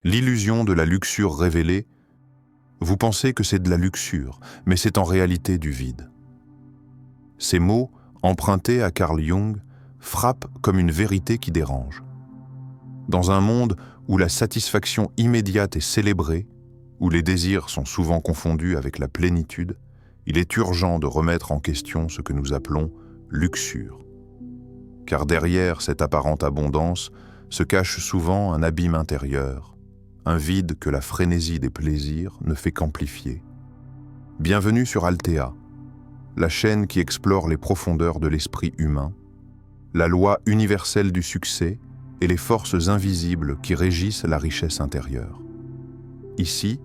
L'illusion de la luxure révélée, vous pensez que c'est de la luxure, mais c'est en réalité du vide. Ces mots, empruntés à Carl Jung, frappent comme une vérité qui dérange. Dans un monde où la satisfaction immédiate est célébrée, où les désirs sont souvent confondus avec la plénitude, il est urgent de remettre en question ce que nous appelons luxure. Car derrière cette apparente abondance se cache souvent un abîme intérieur, un vide que la frénésie des plaisirs ne fait qu'amplifier. Bienvenue sur Altea, la chaîne qui explore les profondeurs de l'esprit humain, la loi universelle du succès et les forces invisibles qui régissent la richesse intérieure. Ici,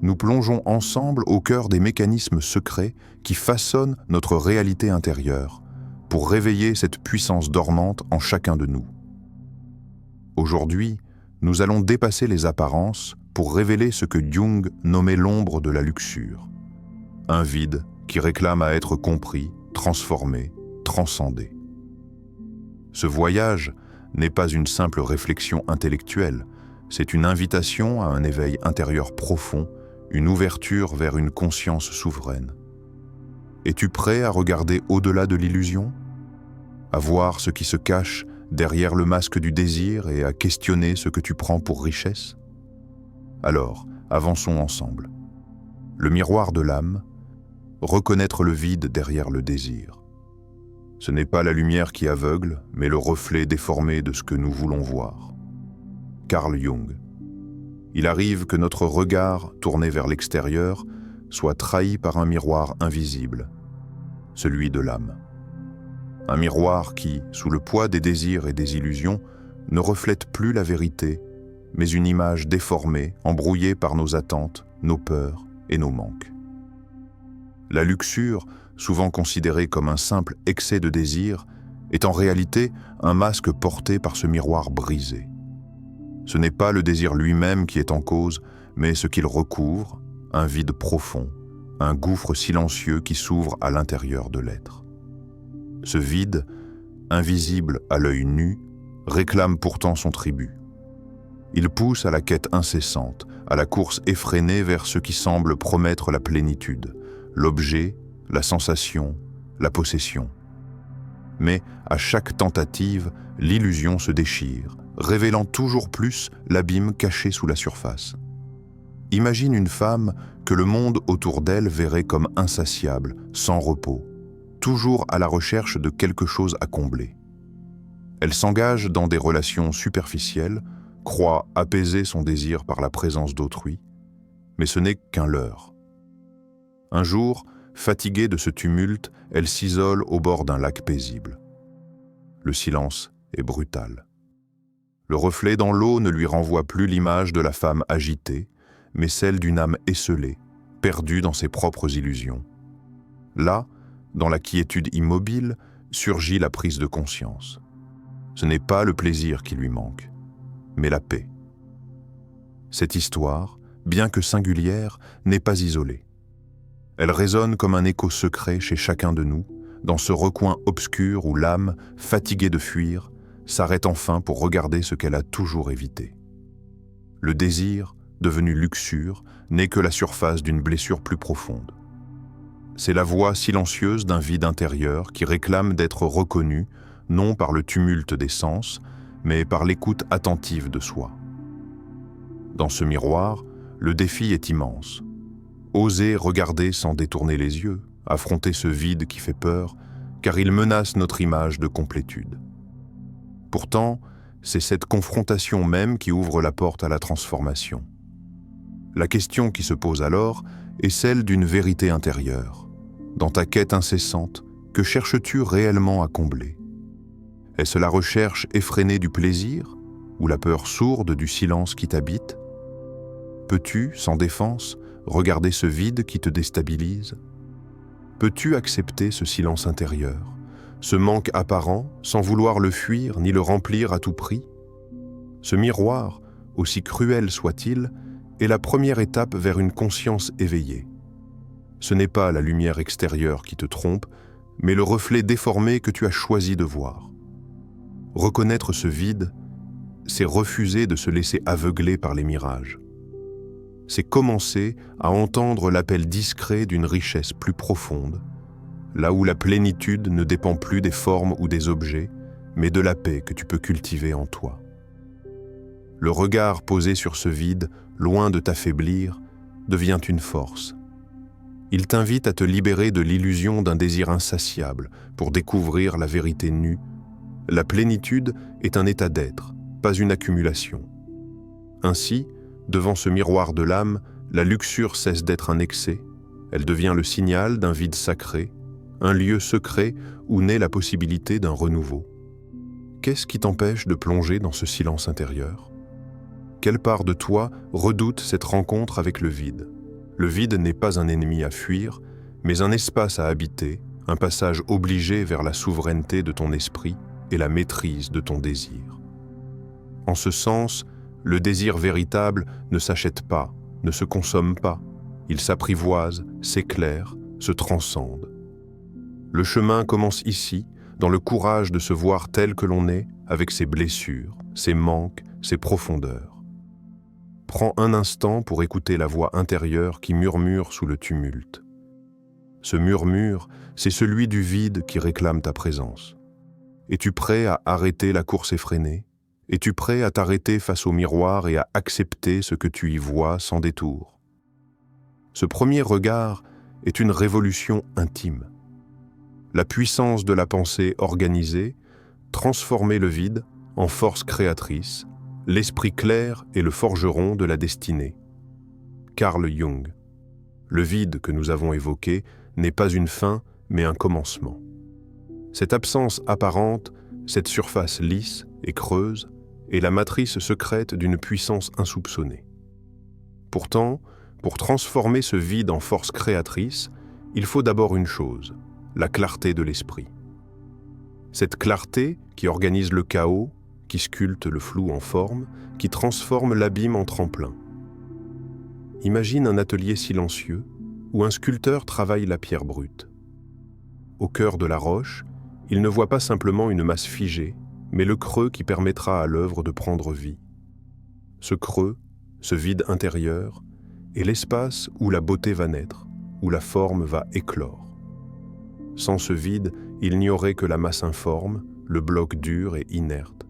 nous plongeons ensemble au cœur des mécanismes secrets qui façonnent notre réalité intérieure pour réveiller cette puissance dormante en chacun de nous. Aujourd'hui, nous allons dépasser les apparences pour révéler ce que Jung nommait l'ombre de la luxure, un vide qui réclame à être compris, transformé, transcendé. Ce voyage n'est pas une simple réflexion intellectuelle, c'est une invitation à un éveil intérieur profond, une ouverture vers une conscience souveraine. Es-tu prêt à regarder au-delà de l'illusion? À voir ce qui se cache derrière le masque du désir et à questionner ce que tu prends pour richesse? Alors, avançons ensemble. Le miroir de l'âme, reconnaître le vide derrière le désir. Ce n'est pas la lumière qui aveugle, mais le reflet déformé de ce que nous voulons voir. Carl Jung. Il arrive que notre regard, tourné vers l'extérieur, soit trahi par un miroir invisible, celui de l'âme. Un miroir qui, sous le poids des désirs et des illusions, ne reflète plus la vérité, mais une image déformée, embrouillée par nos attentes, nos peurs et nos manques. La luxure, souvent considérée comme un simple excès de désir, est en réalité un masque porté par ce miroir brisé. Ce n'est pas le désir lui-même qui est en cause, mais ce qu'il recouvre, un vide profond, un gouffre silencieux qui s'ouvre à l'intérieur de l'être. Ce vide, invisible à l'œil nu, réclame pourtant son tribut. Il pousse à la quête incessante, à la course effrénée vers ce qui semble promettre la plénitude, l'objet, la sensation, la possession. Mais à chaque tentative, l'illusion se déchire, révélant toujours plus l'abîme caché sous la surface. Imagine une femme que le monde autour d'elle verrait comme insatiable, sans repos, toujours à la recherche de quelque chose à combler. Elle s'engage dans des relations superficielles, croit apaiser son désir par la présence d'autrui, mais ce n'est qu'un leurre. Un jour, fatiguée de ce tumulte, elle s'isole au bord d'un lac paisible. Le silence est brutal. Le reflet dans l'eau ne lui renvoie plus l'image de la femme agitée, mais celle d'une âme esseulée, perdue dans ses propres illusions. Là, dans la quiétude immobile, surgit la prise de conscience. Ce n'est pas le plaisir qui lui manque, mais la paix. Cette histoire, bien que singulière, n'est pas isolée. Elle résonne comme un écho secret chez chacun de nous, dans ce recoin obscur où l'âme, fatiguée de fuir, s'arrête enfin pour regarder ce qu'elle a toujours évité. Le désir, devenu luxure, n'est que la surface d'une blessure plus profonde. C'est la voix silencieuse d'un vide intérieur qui réclame d'être reconnu, non par le tumulte des sens, mais par l'écoute attentive de soi. Dans ce miroir, le défi est immense. Oser regarder sans détourner les yeux, affronter ce vide qui fait peur, car il menace notre image de complétude. Pourtant, c'est cette confrontation même qui ouvre la porte à la transformation. La question qui se pose alors est celle d'une vérité intérieure. Dans ta quête incessante, que cherches-tu réellement à combler? Est-ce la recherche effrénée du plaisir ou la peur sourde du silence qui t'habite? Peux-tu, sans défense, regarder ce vide qui te déstabilise? Peux-tu accepter ce silence intérieur, ce manque apparent, sans vouloir le fuir ni le remplir à tout prix? Ce miroir, aussi cruel soit-il, est la première étape vers une conscience éveillée. Ce n'est pas la lumière extérieure qui te trompe, mais le reflet déformé que tu as choisi de voir. Reconnaître ce vide c'est refuser de se laisser aveugler par les mirages. C'est commencer à entendre l'appel discret d'une richesse plus profonde, là où la plénitude ne dépend plus des formes ou des objets, mais de la paix que tu peux cultiver en toi. Le regard posé sur ce vide, loin de t'affaiblir, devient une force. Il t'invite à te libérer de l'illusion d'un désir insatiable pour découvrir la vérité nue. La plénitude est un état d'être, pas une accumulation. Ainsi, devant ce miroir de l'âme, la luxure cesse d'être un excès, elle devient le signal d'un vide sacré, un lieu secret où naît la possibilité d'un renouveau. Qu'est-ce qui t'empêche de plonger dans ce silence intérieur? Quelle part de toi redoute cette rencontre avec le vide? Le vide n'est pas un ennemi à fuir, mais un espace à habiter, un passage obligé vers la souveraineté de ton esprit et la maîtrise de ton désir. En ce sens, le désir véritable ne s'achète pas, ne se consomme pas. Il s'apprivoise, s'éclaire, se transcende. Le chemin commence ici, dans le courage de se voir tel que l'on est, avec ses blessures, ses manques, ses profondeurs. Prends un instant pour écouter la voix intérieure qui murmure sous le tumulte. Ce murmure, c'est celui du vide qui réclame ta présence. Es-tu prêt à arrêter la course effrénée? Es-tu prêt à t'arrêter face au miroir et à accepter ce que tu y vois sans détour? Ce premier regard est une révolution intime. La puissance de la pensée organisée, transformer le vide en force créatrice, l'esprit clair est le forgeron de la destinée. Carl Jung. Le vide que nous avons évoqué n'est pas une fin, mais un commencement. Cette absence apparente, cette surface lisse et creuse, est la matrice secrète d'une puissance insoupçonnée. Pourtant, pour transformer ce vide en force créatrice, il faut d'abord une chose, la clarté de l'esprit. Cette clarté qui organise le chaos, qui sculpte le flou en forme, qui transforme l'abîme en tremplin. Imagine un atelier silencieux où un sculpteur travaille la pierre brute. Au cœur de la roche, il ne voit pas simplement une masse figée, mais le creux qui permettra à l'œuvre de prendre vie. Ce creux, ce vide intérieur, est l'espace où la beauté va naître, où la forme va éclore. Sans ce vide, il n'y aurait que la masse informe, le bloc dur et inerte.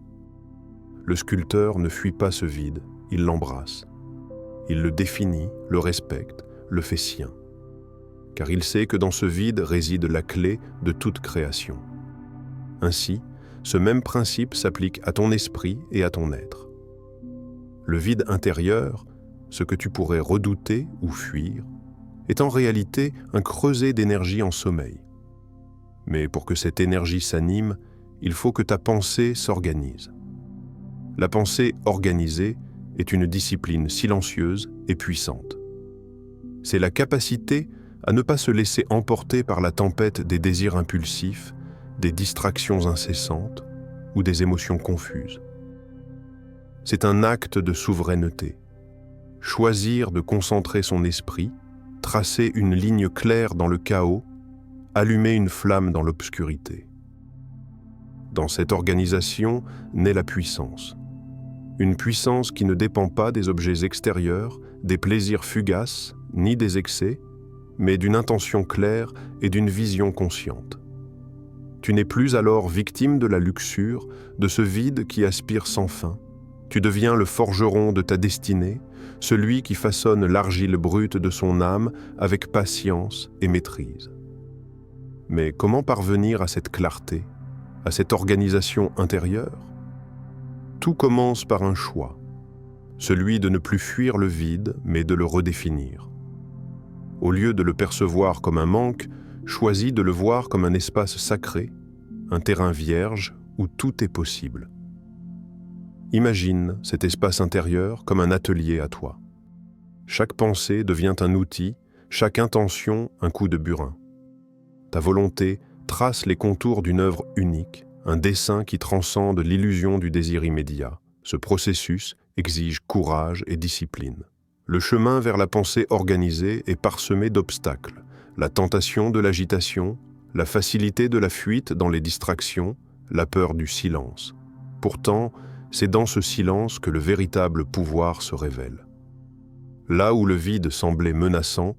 Le sculpteur ne fuit pas ce vide, il l'embrasse. Il le définit, le respecte, le fait sien. Car il sait que dans ce vide réside la clé de toute création. Ainsi, ce même principe s'applique à ton esprit et à ton être. Le vide intérieur, ce que tu pourrais redouter ou fuir, est en réalité un creuset d'énergie en sommeil. Mais pour que cette énergie s'anime, il faut que ta pensée s'organise. La pensée organisée est une discipline silencieuse et puissante. C'est la capacité à ne pas se laisser emporter par la tempête des désirs impulsifs, des distractions incessantes ou des émotions confuses. C'est un acte de souveraineté. Choisir de concentrer son esprit, tracer une ligne claire dans le chaos, allumer une flamme dans l'obscurité. Dans cette organisation naît la puissance. Une puissance qui ne dépend pas des objets extérieurs, des plaisirs fugaces, ni des excès, mais d'une intention claire et d'une vision consciente. Tu n'es plus alors victime de la luxure, de ce vide qui aspire sans fin. Tu deviens le forgeron de ta destinée, celui qui façonne l'argile brute de son âme avec patience et maîtrise. Mais comment parvenir à cette clarté, à cette organisation intérieure? Tout commence par un choix, celui de ne plus fuir le vide, mais de le redéfinir. Au lieu de le percevoir comme un manque, choisis de le voir comme un espace sacré, un terrain vierge où tout est possible. Imagine cet espace intérieur comme un atelier à toi. Chaque pensée devient un outil, chaque intention un coup de burin. Ta volonté trace les contours d'une œuvre unique, un dessin qui transcende l'illusion du désir immédiat. Ce processus exige courage et discipline. Le chemin vers la pensée organisée est parsemé d'obstacles. La tentation de l'agitation, la facilité de la fuite dans les distractions, la peur du silence. Pourtant, c'est dans ce silence que le véritable pouvoir se révèle. Là où le vide semblait menaçant,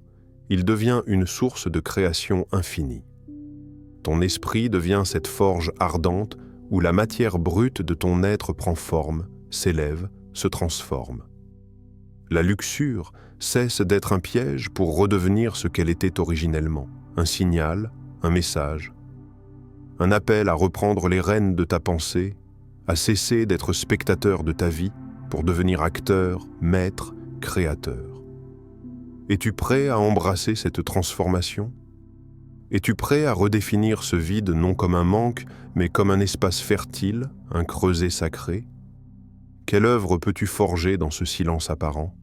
il devient une source de création infinie. Ton esprit devient cette forge ardente où la matière brute de ton être prend forme, s'élève, se transforme. La luxure cesse d'être un piège pour redevenir ce qu'elle était originellement, un signal, un message, un appel à reprendre les rênes de ta pensée, à cesser d'être spectateur de ta vie pour devenir acteur, maître, créateur. Es-tu prêt à embrasser cette transformation ? Es-tu prêt à redéfinir ce vide non comme un manque, mais comme un espace fertile, un creuset sacré ? Quelle œuvre peux-tu forger dans ce silence apparent ?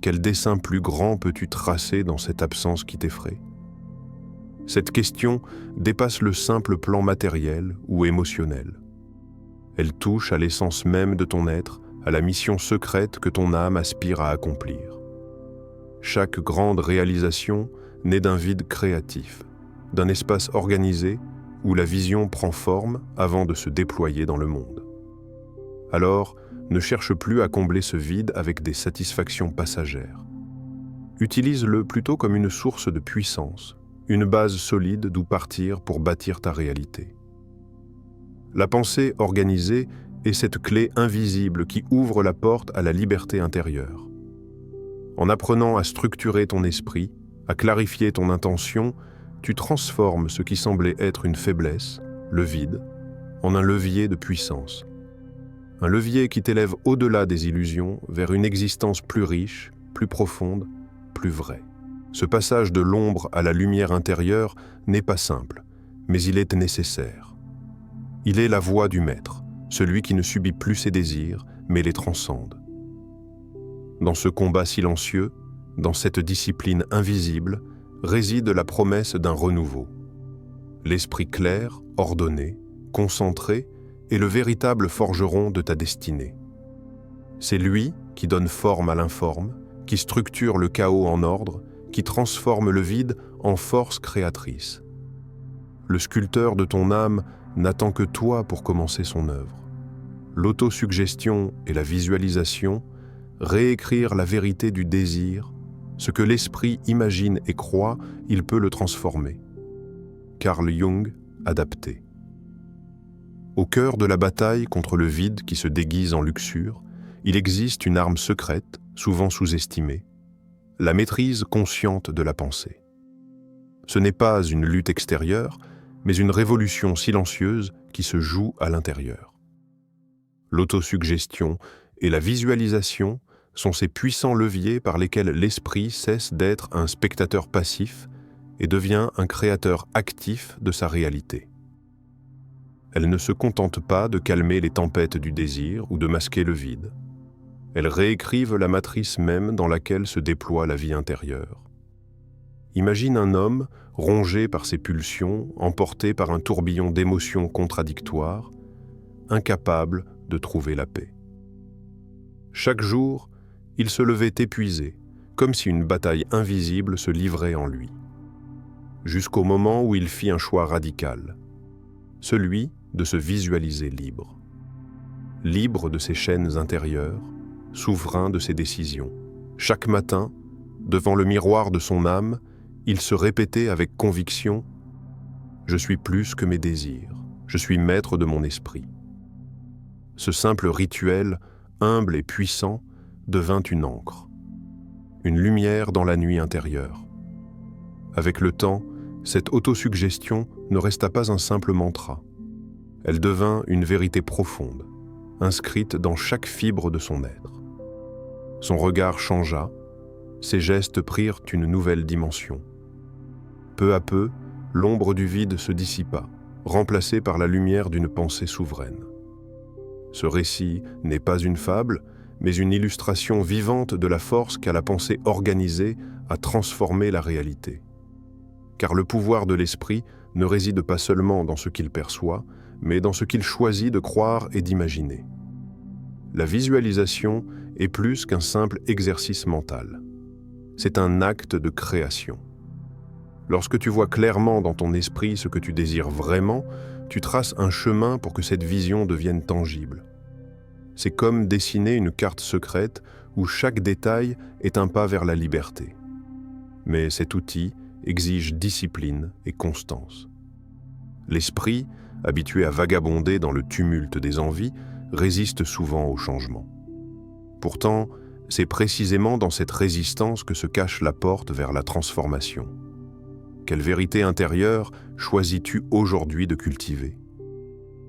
Quel dessin plus grand peux-tu tracer dans cette absence qui t'effraie ? Cette question dépasse le simple plan matériel ou émotionnel. Elle touche à l'essence même de ton être, à la mission secrète que ton âme aspire à accomplir. Chaque grande réalisation naît d'un vide créatif, d'un espace organisé où la vision prend forme avant de se déployer dans le monde. Alors, ne cherche plus à combler ce vide avec des satisfactions passagères. Utilise-le plutôt comme une source de puissance, une base solide d'où partir pour bâtir ta réalité. La pensée organisée est cette clé invisible qui ouvre la porte à la liberté intérieure. En apprenant à structurer ton esprit, à clarifier ton intention, tu transformes ce qui semblait être une faiblesse, le vide, en un levier de puissance. Un levier qui t'élève au-delà des illusions vers une existence plus riche, plus profonde, plus vraie. Ce passage de l'ombre à la lumière intérieure n'est pas simple, mais il est nécessaire. Il est la voie du maître, celui qui ne subit plus ses désirs, mais les transcende. Dans ce combat silencieux, dans cette discipline invisible, réside la promesse d'un renouveau. L'esprit clair, ordonné, concentré, est le véritable forgeron de ta destinée. C'est lui qui donne forme à l'informe, qui structure le chaos en ordre, qui transforme le vide en force créatrice. Le sculpteur de ton âme n'attend que toi pour commencer son œuvre. L'autosuggestion et la visualisation, réécrire la vérité du désir, ce que l'esprit imagine et croit, il peut le transformer. Carl Jung, adapté. Au cœur de la bataille contre le vide qui se déguise en luxure, il existe une arme secrète, souvent sous-estimée, la maîtrise consciente de la pensée. Ce n'est pas une lutte extérieure, mais une révolution silencieuse qui se joue à l'intérieur. L'autosuggestion et la visualisation sont ces puissants leviers par lesquels l'esprit cesse d'être un spectateur passif et devient un créateur actif de sa réalité. Elle ne se contente pas de calmer les tempêtes du désir ou de masquer le vide. Elles réécrivent la matrice même dans laquelle se déploie la vie intérieure. Imagine un homme rongé par ses pulsions, emporté par un tourbillon d'émotions contradictoires, incapable de trouver la paix. Chaque jour, il se levait épuisé, comme si une bataille invisible se livrait en lui. Jusqu'au moment où il fit un choix radical, celui de se visualiser libre. Libre de ses chaînes intérieures, souverain de ses décisions. Chaque matin, devant le miroir de son âme, il se répétait avec conviction « Je suis plus que mes désirs, je suis maître de mon esprit ». Ce simple rituel, humble et puissant, devint une encre, une lumière dans la nuit intérieure. Avec le temps, cette autosuggestion ne resta pas un simple mantra. Elle devint une vérité profonde, inscrite dans chaque fibre de son être. Son regard changea, ses gestes prirent une nouvelle dimension. Peu à peu, l'ombre du vide se dissipa, remplacée par la lumière d'une pensée souveraine. Ce récit n'est pas une fable, mais une illustration vivante de la force qu'a la pensée organisée à transformer la réalité. Car le pouvoir de l'esprit ne réside pas seulement dans ce qu'il perçoit, mais dans ce qu'il choisit de croire et d'imaginer. La visualisation est plus qu'un simple exercice mental. C'est un acte de création. Lorsque tu vois clairement dans ton esprit ce que tu désires vraiment, tu traces un chemin pour que cette vision devienne tangible. C'est comme dessiner une carte secrète où chaque détail est un pas vers la liberté. Mais cet outil exige discipline et constance. L'esprit, habitué à vagabonder dans le tumulte des envies, résiste souvent au changement. Pourtant, c'est précisément dans cette résistance que se cache la porte vers la transformation. Quelle vérité intérieure choisis-tu aujourd'hui de cultiver?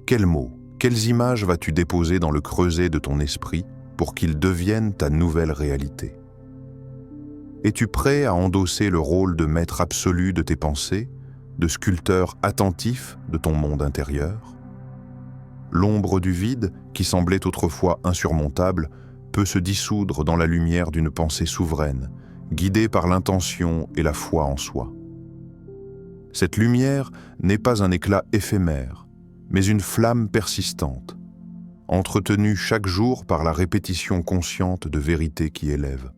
Quels mots, quelles images vas-tu déposer dans le creuset de ton esprit pour qu'ils deviennent ta nouvelle réalité? Es-tu prêt à endosser le rôle de maître absolu de tes pensées, de sculpteur attentif de ton monde intérieur? L'ombre du vide, qui semblait autrefois insurmontable, peut se dissoudre dans la lumière d'une pensée souveraine, guidée par l'intention et la foi en soi. Cette lumière n'est pas un éclat éphémère, mais une flamme persistante, entretenue chaque jour par la répétition consciente de vérités qui élèvent.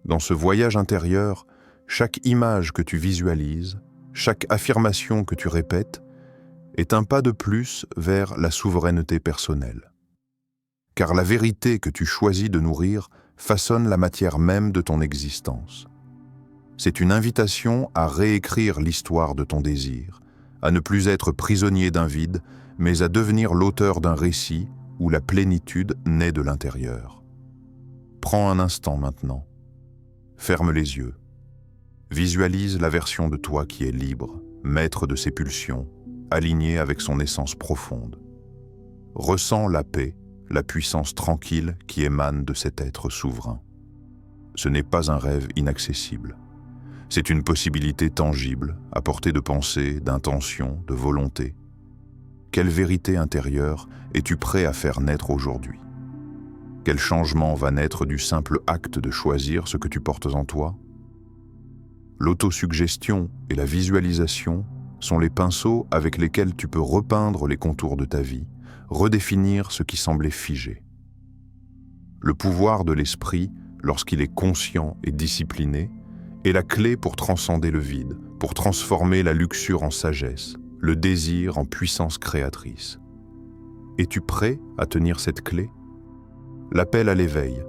Dans ce voyage intérieur, chaque image que tu visualises, chaque affirmation que tu répètes, est un pas de plus vers la souveraineté personnelle. Car la vérité que tu choisis de nourrir façonne la matière même de ton existence. C'est une invitation à réécrire l'histoire de ton désir, à ne plus être prisonnier d'un vide, mais à devenir l'auteur d'un récit où la plénitude naît de l'intérieur. Prends un instant maintenant. Ferme les yeux. Visualise la version de toi qui est libre, maître de ses pulsions, aligné avec son essence profonde. Ressens la paix, la puissance tranquille qui émane de cet être souverain. Ce n'est pas un rêve inaccessible. C'est une possibilité tangible, à portée de pensée, d'intention, de volonté. Quelle vérité intérieure es-tu prêt à faire naître aujourd'hui? Quel changement va naître du simple acte de choisir ce que tu portes en toi? L'autosuggestion et la visualisation sont les pinceaux avec lesquels tu peux repeindre les contours de ta vie, redéfinir ce qui semblait figé. Le pouvoir de l'esprit, lorsqu'il est conscient et discipliné, est la clé pour transcender le vide, pour transformer la luxure en sagesse, le désir en puissance créatrice. Es-tu prêt à tenir cette clé? L'appel à l'éveil.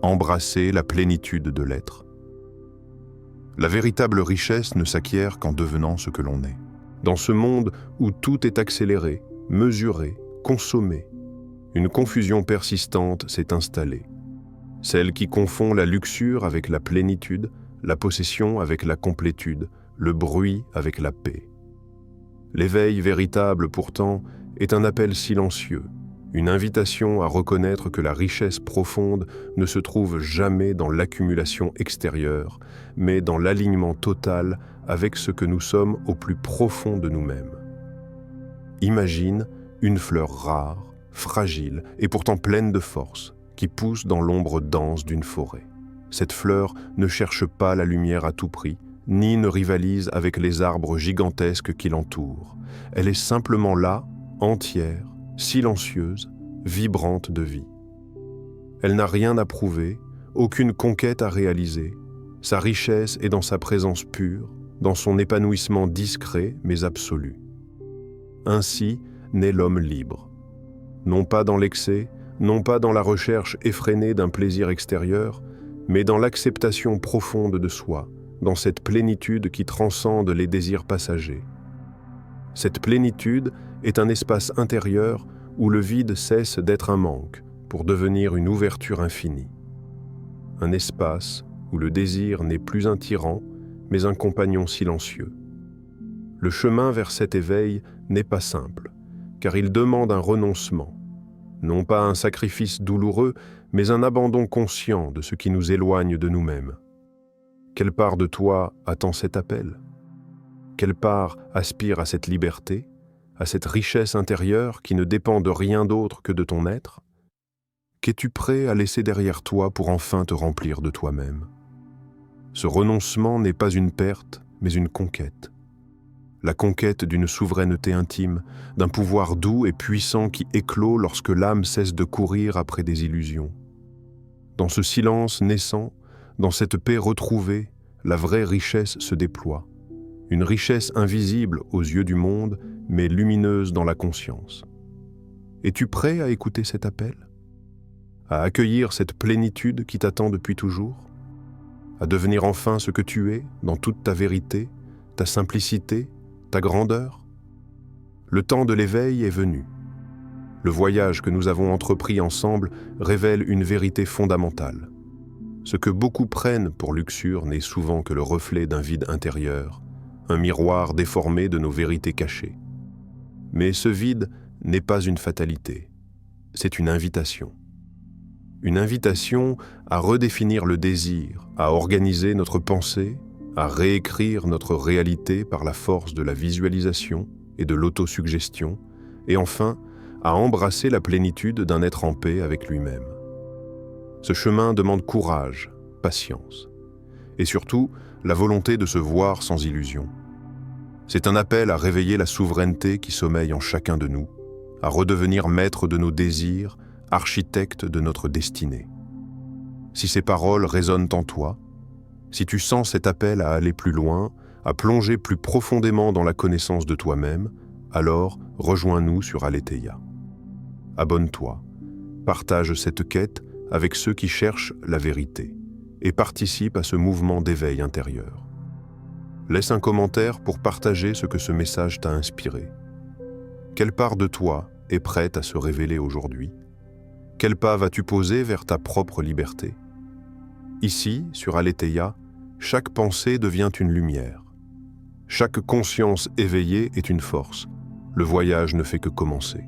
Embrasser la plénitude de l'être. La véritable richesse ne s'acquiert qu'en devenant ce que l'on est. Dans ce monde où tout est accéléré, mesuré, consommé, une confusion persistante s'est installée. Celle qui confond la luxure avec la plénitude, la possession avec la complétude, le bruit avec la paix. L'éveil véritable, pourtant, est un appel silencieux, une invitation à reconnaître que la richesse profonde ne se trouve jamais dans l'accumulation extérieure, mais dans l'alignement total avec ce que nous sommes au plus profond de nous-mêmes. Imagine une fleur rare, fragile et pourtant pleine de force, qui pousse dans l'ombre dense d'une forêt. Cette fleur ne cherche pas la lumière à tout prix, ni ne rivalise avec les arbres gigantesques qui l'entourent. Elle est simplement là, entière, silencieuse, vibrante de vie. Elle n'a rien à prouver, aucune conquête à réaliser. Sa richesse est dans sa présence pure, dans son épanouissement discret mais absolu. Ainsi naît l'homme libre. Non pas dans l'excès, non pas dans la recherche effrénée d'un plaisir extérieur, mais dans l'acceptation profonde de soi, dans cette plénitude qui transcende les désirs passagers. Cette plénitude est un espace intérieur où le vide cesse d'être un manque pour devenir une ouverture infinie. Un espace où le désir n'est plus un tyran, mais un compagnon silencieux. Le chemin vers cet éveil n'est pas simple, car il demande un renoncement, non pas un sacrifice douloureux, mais un abandon conscient de ce qui nous éloigne de nous-mêmes. Quelle part de toi attend cet appel? Quelle part aspire à cette liberté, à cette richesse intérieure qui ne dépend de rien d'autre que de ton être? Qu'es-tu prêt à laisser derrière toi pour enfin te remplir de toi-même? Ce renoncement n'est pas une perte, mais une conquête. La conquête d'une souveraineté intime, d'un pouvoir doux et puissant qui éclot lorsque l'âme cesse de courir après des illusions. Dans ce silence naissant, dans cette paix retrouvée, la vraie richesse se déploie. Une richesse invisible aux yeux du monde, mais lumineuse dans la conscience. Es-tu prêt à écouter cet appel? À accueillir cette plénitude qui t'attend depuis toujours? À devenir enfin ce que tu es, dans toute ta vérité, ta simplicité, ta grandeur? Le temps de l'éveil est venu. Le voyage que nous avons entrepris ensemble révèle une vérité fondamentale. Ce que beaucoup prennent pour luxure n'est souvent que le reflet d'un vide intérieur, un miroir déformé de nos vérités cachées. Mais ce vide n'est pas une fatalité, c'est une invitation. Une invitation à redéfinir le désir, à organiser notre pensée, à réécrire notre réalité par la force de la visualisation et de l'autosuggestion, et enfin, à embrasser la plénitude d'un être en paix avec lui-même. Ce chemin demande courage, patience, et surtout la volonté de se voir sans illusion. C'est un appel à réveiller la souveraineté qui sommeille en chacun de nous, à redevenir maître de nos désirs, architecte de notre destinée. Si ces paroles résonnent en toi, si tu sens cet appel à aller plus loin, à plonger plus profondément dans la connaissance de toi-même, alors rejoins-nous sur Aletheia. Abonne-toi, partage cette quête avec ceux qui cherchent la vérité et participe à ce mouvement d'éveil intérieur. Laisse un commentaire pour partager ce que ce message t'a inspiré. Quelle part de toi est prête à se révéler aujourd'hui? Quel pas vas-tu poser vers ta propre liberté? Ici, sur Aletheia, chaque pensée devient une lumière. Chaque conscience éveillée est une force. Le voyage ne fait que commencer.